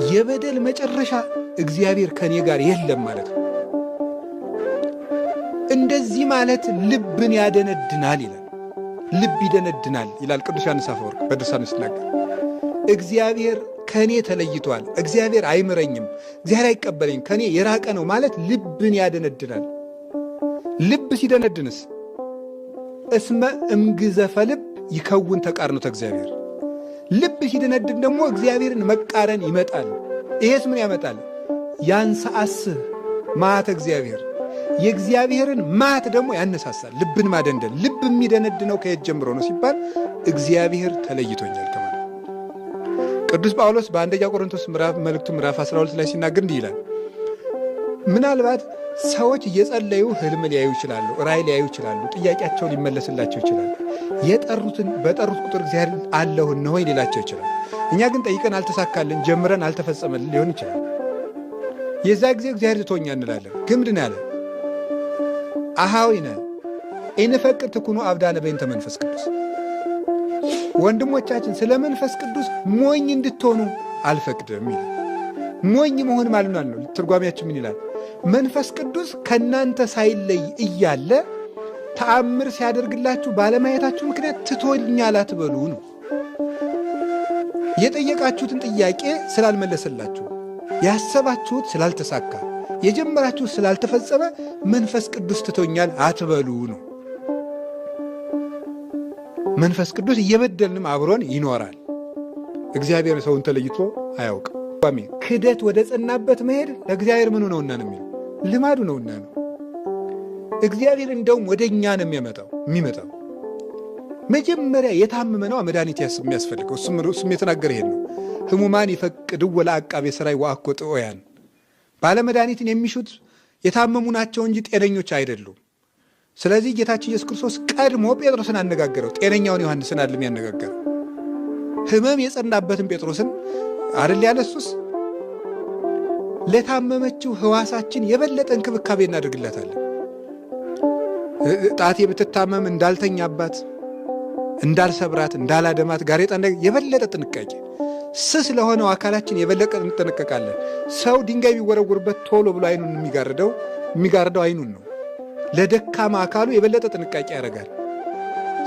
የበደል መጨረሻ እግዚአብሔር ከኔ ጋር የለም ማለት ነው። እንደዚህ ማለት ልብን ያደነድናል ይላል። ልብ ይደነድናል ይላል ቅዱስ ዮሐንስ አፈወርቅ በድርሳኑ ሲናገር። እግዚአብሔር ከኔ ተለይቷል፣ እግዚአብሔር አይምረኝም፣ እግዚአብሔር አይቀበለኝም፣ ከኔ የራቀ ነው ማለት ልብን ያደነድናል። ልብ ሲደነድንስ እስመ እምግዘፈ ልብ ይከውን ተቃርኖተ እግዚአብሔር። ልብ ሲደነድን ደግሞ እግዚአብሔርን መቃረን ይመጣል። ይሄስ ምን ያመጣል? ያንሰአስህ መዓተ እግዚአብሔር፣ የእግዚአብሔርን መዓት ደግሞ ያነሳሳል። ልብን ማደንደን። ልብ የሚደነድነው ከየት ጀምሮ ነው ሲባል እግዚአብሔር ተለይቶኛል ከማለት። ቅዱስ ጳውሎስ በአንደኛ ቆሮንቶስ መልእክቱ ምዕራፍ 12 ላይ ሲናገር እንዲህ ይላል። ምናልባት ሰዎች እየጸለዩ ህልም ሊያዩ ይችላሉ፣ ራእይ ሊያዩ ይችላሉ፣ ጥያቄያቸው ሊመለስላቸው ይችላል። በጠሩት ቁጥር እግዚአብሔር አለሁ እነሆ ሊላቸው ይችላል። እኛ ግን ጠይቀን አልተሳካልን፣ ጀምረን አልተፈጸመልን ሊሆን ይችላል። የዛ ጊዜ እግዚአብሔር ትቶኛ እንላለን። ግን ምንድን ያለ አሃዊነ ኢንፈቅድ ትኩኑ አብዳነ በእንተ መንፈስ ቅዱስ። ወንድሞቻችን ስለ መንፈስ ቅዱስ ሞኝ እንድትሆኑ አልፈቅድም ይላል። ሞኝ መሆን ማለት ነው። ትርጓሜያችን ምን ይላል? መንፈስ ቅዱስ ከእናንተ ሳይለይ እያለ ተአምር ሲያደርግላችሁ ባለማየታችሁ ምክንያት ትቶኛል አትበሉ ነው። የጠየቃችሁትን ጥያቄ ስላልመለሰላችሁ፣ ያሰባችሁት ስላልተሳካ፣ የጀመራችሁት ስላልተፈጸመ መንፈስ ቅዱስ ትቶኛል አትበሉ ነው። መንፈስ ቅዱስ እየበደልንም አብሮን ይኖራል። እግዚአብሔር ሰውን ተለይቶ አያውቅም። ክደት ወደ ጸናበት መሄድ ለእግዚአብሔር ምኑ ነውና ነው የሚለው፣ ልማዱ ነውና ነው። እግዚአብሔር እንደውም ወደ እኛ ነው የሚመጣው። መጀመሪያ የታመመ ነው መድኃኒት የሚያስፈልገው። እሱም የተናገረ ይሄን ነው። ህሙማን ይፈቅድዎ ለዐቃቤ ሥራይ ወአኮ ጥዑያን። ባለመድኃኒትን የሚሹት የታመሙ ናቸው እንጂ ጤነኞች አይደሉም። ስለዚህ ጌታችን ኢየሱስ ክርስቶስ ቀድሞ ጴጥሮስን አነጋገረው። ጤነኛውን ዮሐንስን አይደለም ያነጋገረው። ህመም የጸናበትን ጴጥሮስን አይደል ያለሱስ። ለታመመችው ህዋሳችን የበለጠ እንክብካቤ እናደርግላታለን። ጣቴ ብትታመም እንዳልተኛባት፣ እንዳልሰብራት፣ እንዳላደማት ጋሬጣ የበለጠ ጥንቃቄ፣ ስስ ለሆነው አካላችን የበለጠ እንጠነቀቃለን። ሰው ድንጋይ ቢወረውርበት ቶሎ ብሎ አይኑን የሚጋርደው አይኑን ነው። ለደካማ አካሉ የበለጠ ጥንቃቄ ያደርጋል።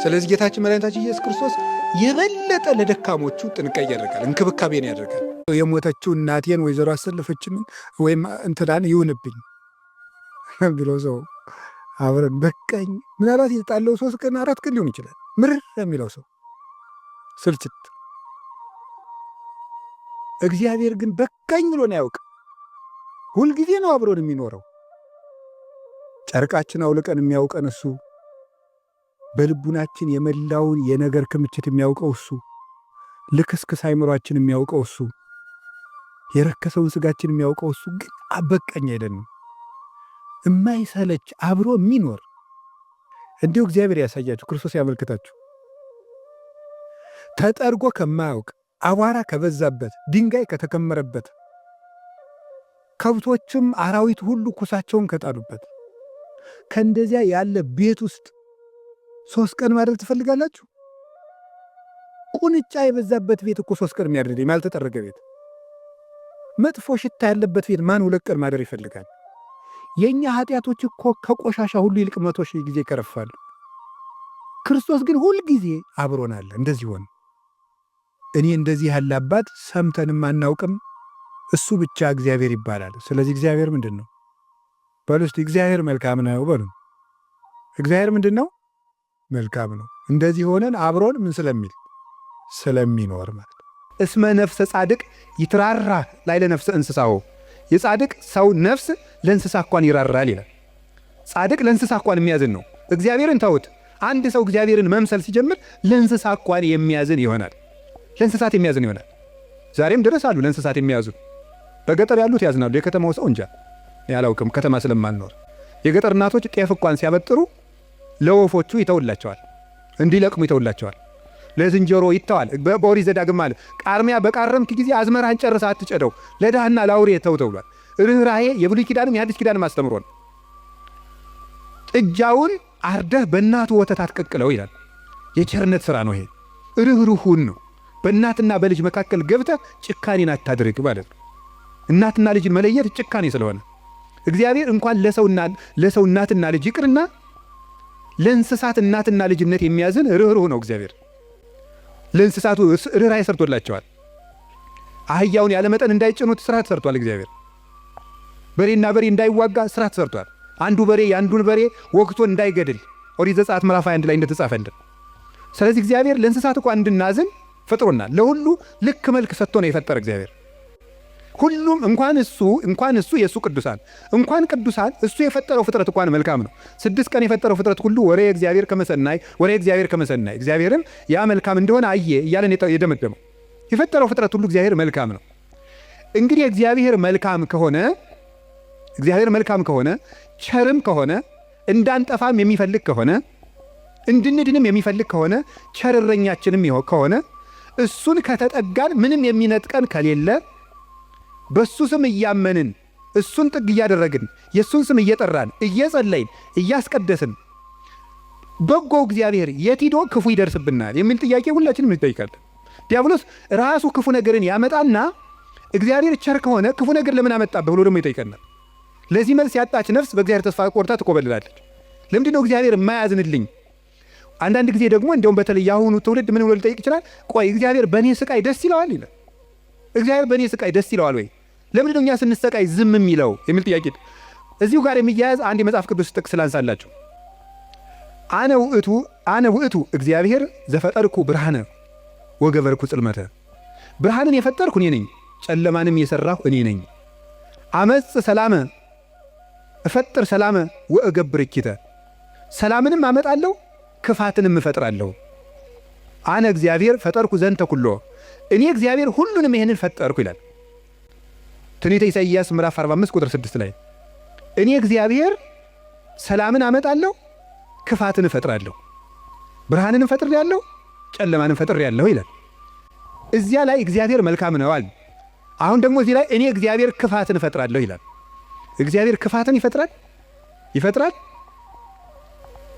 ስለዚህ ጌታችን መድኃኒታችን ኢየሱስ ክርስቶስ የበለጠ ለደካሞቹ ጥንቃቄ ያደርጋል፣ እንክብካቤን ያደርጋል። የሞተችው እናቴን ወይዘሮ አሰለፈችምን ወይም እንትናን ይሁንብኝ ብሎ ሰው አብረን በቃኝ። ምናልባት የተጣለው 3 ቀን 4 ቀን ሊሆን ይችላል። ምርር የሚለው ሰው ስልችት። እግዚአብሔር ግን በቃኝ ብሎን አያውቅ። ሁልጊዜ ነው አብሮን የሚኖረው። ጨርቃችን አውልቀን የሚያውቀን እሱ፣ በልቡናችን የመላውን የነገር ክምችት የሚያውቀው እሱ፣ ልክስክስ አይምሯችን የሚያውቀው እሱ፣ የረከሰውን ስጋችን የሚያውቀው እሱ። ግን አበቃኝ አይደለም፣ የማይሰለች አብሮ የሚኖር እንዲሁ እግዚአብሔር ያሳያችሁ፣ ክርስቶስ ያመልክታችሁ። ተጠርጎ ከማያውቅ አቧራ ከበዛበት ድንጋይ ከተከመረበት ከብቶችም አራዊት ሁሉ ኩሳቸውን ከጣሉበት ከእንደዚያ ያለ ቤት ውስጥ 3 ቀን ማደር ትፈልጋላችሁ? ቁንጫ የበዛበት ቤት እኮ 3 ቀን የሚያደር ያልተጠረገ ቤት፣ መጥፎ ሽታ ያለበት ቤት ማን 2 ቀን ማደር ይፈልጋል? የእኛ ኃጢአቶች እኮ ከቆሻሻ ሁሉ ይልቅ 100,000 ጊዜ ይከረፋሉ። ክርስቶስ ግን ሁል ጊዜ አብሮናል። እንደዚህ ሆነ። እኔ እንደዚህ ያለ አባት ሰምተንም አናውቅም። እሱ ብቻ እግዚአብሔር ይባላል። ስለዚህ እግዚአብሔር ምንድን ነው በሉ እስቲ። እግዚአብሔር መልካም ነው በሉ። እግዚአብሔር ምንድን ነው? መልካም ነው። እንደዚህ ሆነን አብሮን ምን ስለሚኖር ማለት እስመ ነፍሰ ጻድቅ ይትራራ ላይ ለነፍሰ እንስሳው። የጻድቅ ሰው ነፍስ ለእንስሳ እንኳን ይራራል ይላል። ጻድቅ ለእንስሳ እንኳን የሚያዝን ነው። እግዚአብሔርን ተውት። አንድ ሰው እግዚአብሔርን መምሰል ሲጀምር ለእንስሳ እንኳን የሚያዝን ይሆናል። ለእንስሳት የሚያዝን ይሆናል። ዛሬም ድረስ አሉ ለእንስሳት የሚያዙ። በገጠር ያሉት ያዝናሉ። የከተማው ሰው እንጃ ያላውቅም፣ ከተማ ስለማልኖር። የገጠር እናቶች ጤፍ እንኳን ሲያበጥሩ ለወፎቹ ይተውላቸዋል፣ እንዲለቅሙ ይተውላቸዋል። ለዝንጀሮ ይተዋል። በኦሪት ዘዳግም አለ ቃርሚያ በቃረምክ ጊዜ አዝመራህን ጨርሰህ አትጨደው፣ ለድሃና ለአውሬ ተው ተብሏል። ርኅራኄ የብሉይ ኪዳንም የሐዲስ ኪዳንም አስተምሮ ነው። ጥጃውን አርደህ በእናቱ ወተት አትቀቅለው ይላል። የቸርነት ሥራ ነው ይሄ። ርኅሩሁን ነው። በእናትና በልጅ መካከል ገብተህ ጭካኔን አታድርግ ማለት ነው። እናትና ልጅን መለየት ጭካኔ ስለሆነ እግዚአብሔር እንኳን ለሰው እናትና ልጅ ይቅርና ለእንስሳት እናትና ልጅነት የሚያዝን ርኅሩህ ነው። እግዚአብሔር ለእንስሳቱ ርኅራኄ ሰርቶላቸዋል። አህያውን ያለመጠን እንዳይጭኑት ስራ ተሰርቷል። እግዚአብሔር በሬና በሬ እንዳይዋጋ ስራ ተሰርቷል። አንዱ በሬ የአንዱን በሬ ወግቶ እንዳይገድል ኦሪት ዘጸአት ምዕራፍ 21 ላይ እንደተጻፈልን። ስለዚህ እግዚአብሔር ለእንስሳት እንኳን እንድናዝን ፈጥሮናል። ለሁሉ ልክ መልክ ሰጥቶ ነው የፈጠረ እግዚአብሔር። ሁሉም እንኳን እሱ የእሱ ቅዱሳን እንኳን ቅዱሳን እሱ የፈጠረው ፍጥረት እንኳን መልካም ነው። 6 ቀን የፈጠረው ፍጥረት ሁሉ ወሬ እግዚአብሔር ከመሰናይ እግዚአብሔርም ያ መልካም እንደሆነ አየ እያለን የደመደመው የፈጠረው ፍጥረት ሁሉ እግዚአብሔር መልካም ነው። እንግዲህ እግዚአብሔር መልካም ከሆነ ቸርም ከሆነ እንዳንጠፋም የሚፈልግ ከሆነ እንድንድንም የሚፈልግ ከሆነ ቸር እረኛችንም ከሆነ እሱን ከተጠጋን ምንም የሚነጥቀን ከሌለ በሱ ስም እያመንን እሱን ጥግ እያደረግን የሱን ስም እየጠራን እየጸለይን እያስቀደስን በጎ እግዚአብሔር የት ሄዶ ክፉ ይደርስብናል የሚል ጥያቄ ሁላችንም እንጠይቃለን። ዲያብሎስ ራሱ ክፉ ነገርን ያመጣና እግዚአብሔር ቸር ከሆነ ክፉ ነገር ለምን አመጣብህ ብሎ ደግሞ ይጠይቀናል። ለዚህ መልስ ያጣች ነፍስ በእግዚአብሔር ተስፋ ቆርጣ ትቆበልላለች። ለምንድን ነው እግዚአብሔር የማያዝንልኝ? አንዳንድ ጊዜ ደግሞ እንደውም በተለይ ያሁኑ ትውልድ ምን ብሎ ሊጠይቅ ይችላል? ቆይ እግዚአብሔር በእኔ ስቃይ ደስ ይለዋል ይላል። እግዚአብሔር በእኔ ስቃይ ደስ ይለዋል ወይ? ለምንድን ነው እኛ ስንሰቃይ ዝም የሚለው የሚል ጥያቄ እዚሁ ጋር የሚያያዝ አንድ የመጽሐፍ ቅዱስ ጥቅስ ላንሳላችሁ። አነ ውእቱ እግዚአብሔር ዘፈጠርኩ ብርሃነ ወገበርኩ ጽልመተ። ብርሃንን የፈጠርኩ እኔ ነኝ፣ ጨለማንም የሰራሁ እኔ ነኝ። አመጽ ሰላመ እፈጥር ሰላመ ወእገብር እኪተ። ሰላምንም አመጣለሁ ክፋትንም እፈጥራለሁ። አነ እግዚአብሔር ፈጠርኩ ዘንተ ኩሎ። እኔ እግዚአብሔር ሁሉንም ይሄንን ፈጠርኩ ይላል ትንቢተ ኢሳይያስ ምዕራፍ 45 ቁጥር 6 ላይ። እኔ እግዚአብሔር ሰላምን አመጣለሁ ክፋትን እፈጥራለሁ፣ ብርሃንንም ፈጥሬአለሁ ጨለማንም ፈጥሬአለሁ ይላል። እዚያ ላይ እግዚአብሔር መልካም ነው አለ። አሁን ደግሞ እዚህ ላይ እኔ እግዚአብሔር ክፋትን እፈጥራለሁ ይላል። እግዚአብሔር ክፋትን ይፈጥራል?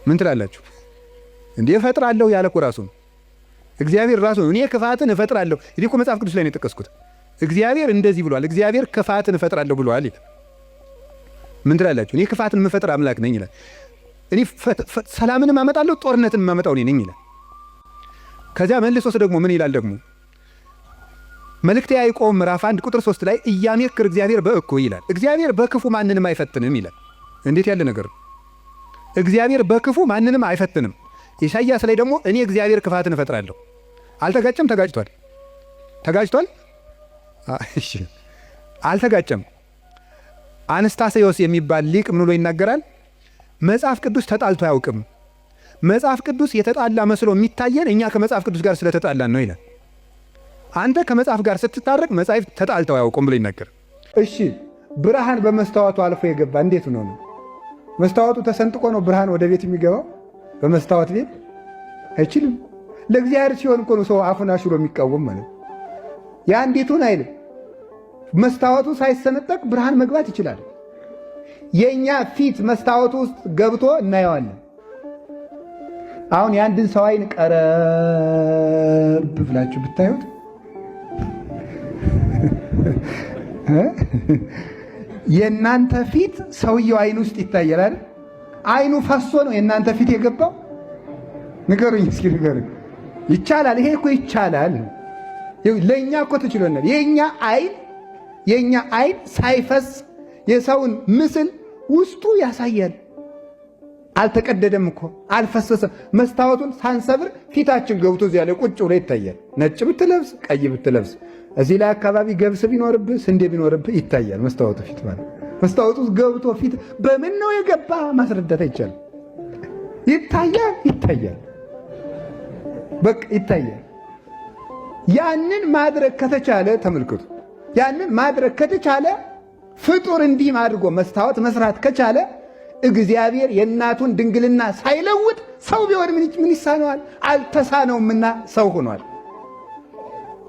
ምን ትላላችሁ? እንዴ እፈጥራለሁ ያለ እኮ ራሱ ነው። እግዚአብሔር ራሱ ነው እኔ ክፋትን እፈጥራለሁ። እኔ እኮ መጽሐፍ ቅዱስ ላይ ነው የጠቀስኩት። እግዚአብሔር እንደዚህ ብሏል፣ እግዚአብሔር ክፋትን እፈጥራለሁ ብሏል ይላል። ምን ትላላችሁ? እኔ ክፋትን የምፈጥር አምላክ ነኝ ይላል። እኔ ሰላምንም አመጣለሁ ጦርነትን የማመጣው እኔ ነኝ ይላል። ከዚያ መልሶስ ደግሞ ምን ይላል ደግሞ መልእክተ ያዕቆብ ምዕራፍ 1 ቁጥር 3 ላይ ኢያሜክር እግዚአብሔር በእኩይ ይላል። እግዚአብሔር በክፉ ማንንም አይፈትንም ይላል። እንዴት ያለ ነገር! እግዚአብሔር በክፉ ማንንም አይፈትንም። ኢሳይያስ ላይ ደግሞ እኔ እግዚአብሔር ክፋትን እፈጥራለሁ። አልተጋጨም? ተጋጭቷል? እሺ አልተጋጨም። አንስታሴዎስ የሚባል ሊቅ ምን ብሎ ይናገራል? መጽሐፍ ቅዱስ ተጣልቶ አያውቅም። መጽሐፍ ቅዱስ የተጣላ መስሎ የሚታየን እኛ ከመጽሐፍ ቅዱስ ጋር ስለተጣላን ነው ይላል። አንተ ከመጽሐፍ ጋር ስትታረቅ መጽሐፍ ተጣልተው አያውቁም ብሎ ይናገር። እሺ ብርሃን በመስታወቱ አልፎ የገባ እንዴት ነው? መስታወቱ ተሰንጥቆ ነው ብርሃን ወደ ቤት የሚገባው? በመስታወት ቤት አይችልም። ለእግዚአብሔር ሲሆን እኮ ነው ሰው አፉን አሽሎ የሚቃወም ማለት። ያ እንዴቱን አይልም። መስታወቱ ሳይሰነጠቅ ብርሃን መግባት ይችላል። የእኛ ፊት መስታወቱ ውስጥ ገብቶ እናየዋለን። አሁን የአንድን ሰው አይን ቀረብ ብላችሁ ብታዩት የእናንተ ፊት ሰውየው አይን ውስጥ ይታያል አይደል? አይኑ ፈሶ ነው የእናንተ ፊት የገባው? ንገሩኝ እስኪ ንገሩኝ። ይቻላል? ይሄ እኮ ይቻላል። ለእኛ እኮ ትችሎናል። የእኛ አይን ሳይፈስ የሰውን ምስል ውስጡ ያሳያል። አልተቀደደም እኮ አልፈሰሰም። መስታወቱን ሳንሰብር ፊታችን ገብቶ እዚያ ላይ ቁጭ ብሎ ይታያል። ነጭ ብትለብስ ቀይ ብትለብስ እዚህ ላይ አካባቢ ገብስ ቢኖርብህ ስንዴ ቢኖርብህ ይታያል። መስታወቱ ፊት ማለት መስታወቱ ገብቶ ፊት በምን ነው የገባ ማስረዳት አይቻልም። ይታያል። በቃ ይታያል። ያንን ማድረግ ከተቻለ ተመልከቱ። ያንን ማድረግ ከተቻለ ፍጡር እንዲህ አድርጎ መስታወት መስራት ከቻለ እግዚአብሔር የእናቱን ድንግልና ሳይለውጥ ሰው ቢሆን ምን ይሳነዋል? አልተሳነውምና ሰው ሆኗል።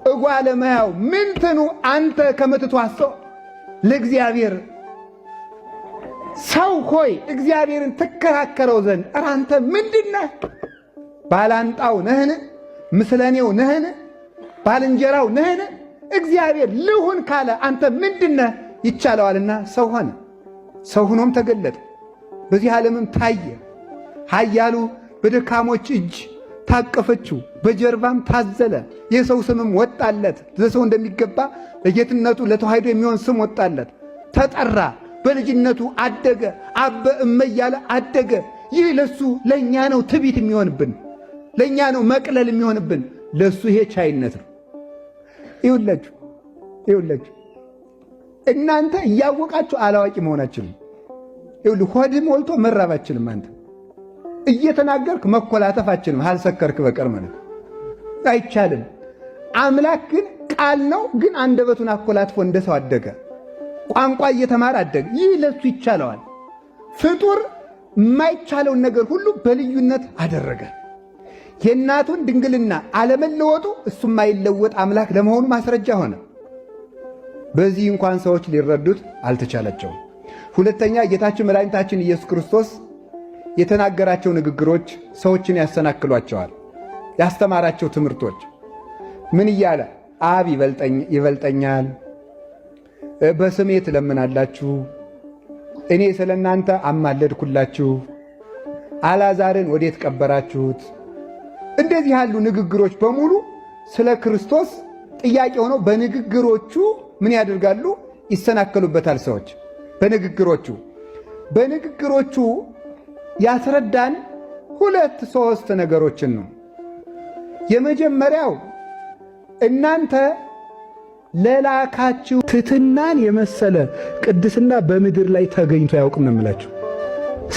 እጓለ እመሕያው ምንትኑ አንተ ከምትትዋሰው ለእግዚአብሔር ሰው ሆይ እግዚአብሔርን ትከራከረው ዘንድ አንተ ምንድነህ? ባላንጣው ነህን? ምስለኔው ነህን? ባልንጀራው ነህን? እግዚአብሔር ልሁን ካለ አንተ ምንድነህ? ይቻለዋልና ሰው ሆነ። ሰው ሆኖም ተገለጠ፣ በዚህ ዓለምም ታየ። ኃያሉ በደካሞች እጅ ታቀፈችው፣ በጀርባም ታዘለ። የሰው ስምም ወጣለት፣ ለሰው እንደሚገባ ለጌትነቱ ለተዋሕዶ የሚሆን ስም ወጣለት። ተጠራ፣ በልጅነቱ አደገ፣ አበ እመ እያለ አደገ። ይህ ለሱ ለእኛ ነው ትቢት የሚሆንብን፣ ለእኛ ነው መቅለል የሚሆንብን። ለሱ ይሄ ቻይነት ነው። ይውላችሁ እናንተ እያወቃችሁ አላዋቂ መሆናችንም ሆድም ሞልቶ መራባችንም አንተ እየተናገርክ መኮላተፋችንም አልሰከርክ በቀር ማለት አይቻልም። አምላክ ግን ቃል ነው፣ ግን አንደበቱን አኮላትፎ እንደ ሰው አደገ። ቋንቋ እየተማረ አደገ። ይህ ለሱ ይቻለዋል። ፍጡር የማይቻለውን ነገር ሁሉ በልዩነት አደረገ። የእናቱን ድንግልና አለመለወጡ እሱ የማይለወጥ አምላክ ለመሆኑ ማስረጃ ሆነ። በዚህ እንኳን ሰዎች ሊረዱት አልተቻላቸውም። ሁለተኛ ጌታችን መድኃኒታችን ኢየሱስ ክርስቶስ የተናገራቸው ንግግሮች ሰዎችን ያሰናክሏቸዋል። ያስተማራቸው ትምህርቶች ምን እያለ? አብ ይበልጠኛል፣ በስሜ ትለምናላችሁ፣ እኔ ስለ እናንተ አማለድኩላችሁ፣ አልዓዛርን ወዴት ቀበራችሁት? እንደዚህ ያሉ ንግግሮች በሙሉ ስለ ክርስቶስ ጥያቄ ሆነው በንግግሮቹ ምን ያደርጋሉ? ይሰናከሉበታል ሰዎች። በንግግሮቹ ያስረዳን 2-3 ነገሮችን ነው። የመጀመሪያው እናንተ ለላካችሁ ትሕትናን የመሰለ ቅድስና በምድር ላይ ተገኝቶ አያውቅም ነው የምላችሁ።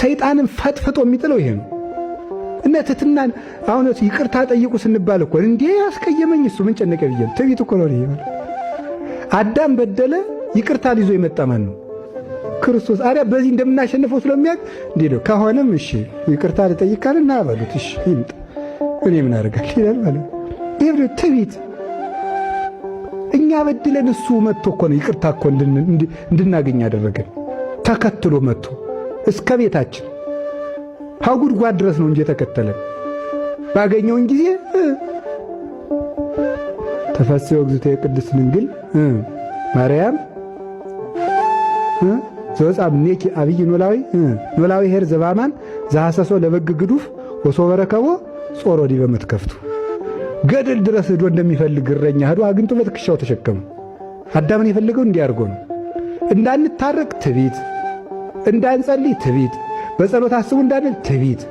ሰይጣንም ፈጥፍጦ የሚጥለው ይሄ ነው። እና ትሕትናን አሁን ይቅርታ ጠይቁ ስንባል እኮ እንዴ ያስቀየመኝ እሱ ምን ጨነቀ ብዬ ትዕቢት እኮ ነው ይሄ። አዳም በደለ፣ ይቅርታ ይዞ የመጣ ማን ነው? ክርስቶስ። አሪያ በዚህ እንደምናሸንፈው ስለሚያውቅ እንዴ ነው ከሆነም እሺ ይቅርታ ልጠይቃልና ባሉት እሺ ይምጣ እኔ ምን አደርጋለሁ ይላል ማለት ይሄ ትዕቢት። እኛ በድለን እሱ መጥቶ እኮ ነው ይቅርታ እኮ እንድናገኝ ያደረገን። ተከትሎ መጥቶ እስከ ቤታችን ጉድጓድ ድረስ ነው እንጂ የተከተለን። ባገኘውን ጊዜ ተፈሥሒ እግዝእትየ ቅድስት ድንግል ማርያም ዘወፃእምኔኪ አብይ ኖላዊ ኄር ዘባማን ዘሐሰሶ ለበግ ግዱፍ ወሶበ ረከቦ ጾሮ ዲበ መትከፍቱ። ገደል ድረስ ሄዶ እንደሚፈልግ እረኛ ሄዶ አግኝቶ በትከሻው ተሸከመ። አዳምን የፈለገው እንዲያርጎ ነው። እንዳንታረቅ ትዕቢት፣ እንዳንጸልይ ትዕቢት፣ በጸሎት አስቡ እንዳንል ትዕቢት